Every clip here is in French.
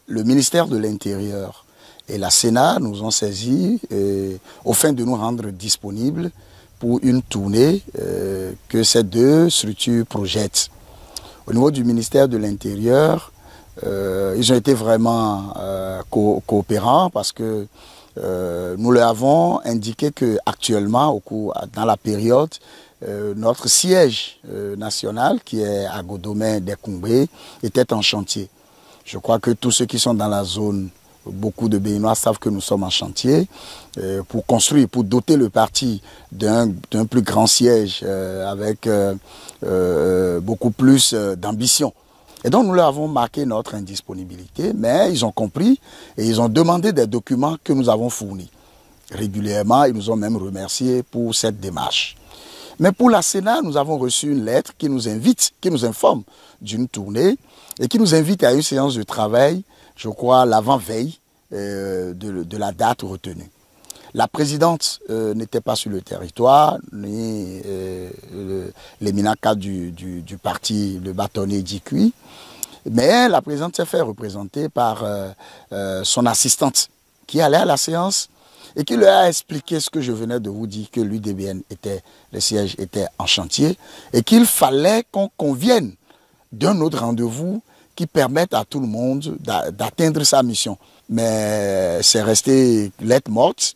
le ministère de l'Intérieur et la Sénat nous ont saisis au fin de nous rendre disponibles pour une tournée que ces deux structures projettent. Au niveau du ministère de l'Intérieur, ils ont été vraiment coopérants parce que nous leur avons indiqué qu'actuellement, dans la période, notre siège national, qui est à Godomé d'Ekoumbé, était en chantier. Je crois que tous ceux qui sont dans la zone, beaucoup de Béninois savent que nous sommes en chantier pour construire, pour doter le parti d'un plus grand siège avec beaucoup plus d'ambition. Et donc nous leur avons marqué notre indisponibilité, mais ils ont compris et ils ont demandé des documents que nous avons fournis. Régulièrement, ils nous ont même remerciés pour cette démarche. Mais pour la Sénat, nous avons reçu une lettre qui nous invite, qui nous informe d'une tournée et qui nous invite à une séance de travail, je crois, l'avant-veille de la date retenue. La présidente n'était pas sur le territoire, ni l'éminent cadre du parti, le bâtonnier Dikui, mais la présidente s'est fait représenter par son assistante qui allait à la séance et qui leur a expliqué ce que je venais de vous dire, que l'UDBN le siège était en chantier et qu'il fallait qu'on convienne d'un autre rendez-vous qui permette à tout le monde d'atteindre sa mission. Mais c'est resté lettre morte.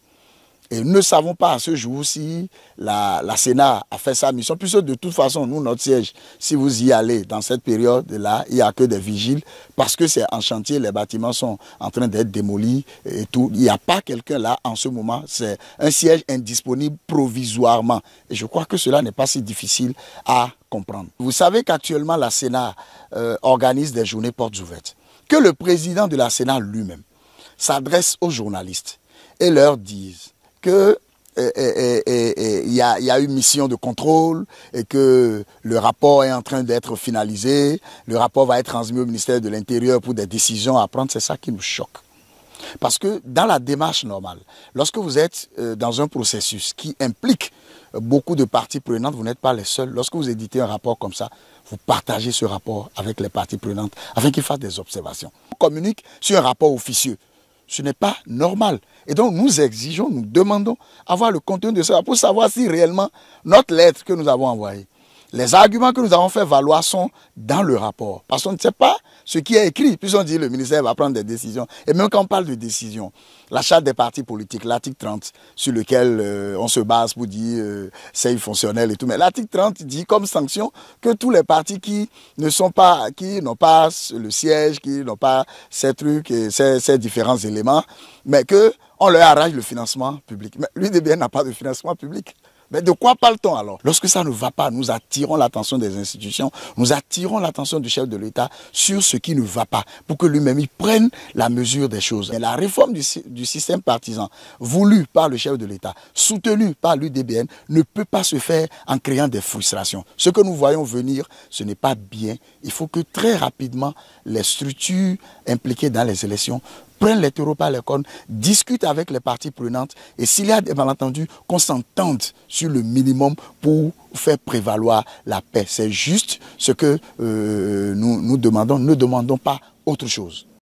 Et nous ne savons pas à ce jour si la Sénat a fait sa mission, puisque de toute façon, nous, notre siège, si vous y allez dans cette période-là, il n'y a que des vigiles, parce que c'est en chantier, les bâtiments sont en train d'être démolis et tout. Il n'y a pas quelqu'un là en ce moment, c'est un siège indisponible provisoirement. Et je crois que cela n'est pas si difficile à comprendre. Vous savez qu'actuellement, la Sénat organise des journées portes ouvertes. Que le président de la Sénat lui-même s'adresse aux journalistes et leur dise qu'il y a une mission de contrôle et que le rapport est en train d'être finalisé, le rapport va être transmis au ministère de l'Intérieur pour des décisions à prendre, c'est ça qui nous choque. Parce que dans la démarche normale, lorsque vous êtes dans un processus qui implique beaucoup de parties prenantes, vous n'êtes pas les seuls. Lorsque vous éditez un rapport comme ça, vous partagez ce rapport avec les parties prenantes afin qu'ils fassent des observations. On communique sur un rapport officieux. Ce n'est pas normal. Et donc nous exigeons, nous demandons avoir le contenu de ça pour savoir si réellement notre lettre que nous avons envoyée, les arguments que nous avons fait valoir sont dans le rapport. Parce qu'on ne sait pas ce qui est écrit. Puisqu'on dit que le ministère va prendre des décisions. Et même quand on parle de décision, la charte des partis politiques, l'article 30, sur lequel on se base pour dire c'est fonctionnel et tout. Mais l'article 30 dit comme sanction que tous les partis qui n'ont pas le siège, qui n'ont pas ces trucs et ces différents éléments, mais qu'on leur arrache le financement public. Mais l'UDBN n'a pas de financement public. Mais de quoi parle-t-on alors? Lorsque ça ne va pas, nous attirons l'attention des institutions, nous attirons l'attention du chef de l'État sur ce qui ne va pas, pour que lui-même il prenne la mesure des choses. Et la réforme du système partisan, voulue par le chef de l'État, soutenue par l'UDBN, ne peut pas se faire en créant des frustrations. Ce que nous voyons venir, ce n'est pas bien. Il faut que très rapidement, les structures impliquées dans les élections prennent les taureaux par les cornes, discutent avec les parties prenantes et s'il y a des malentendus, qu'on s'entende sur le minimum pour faire prévaloir la paix. C'est juste ce que nous demandons, ne demandons pas autre chose.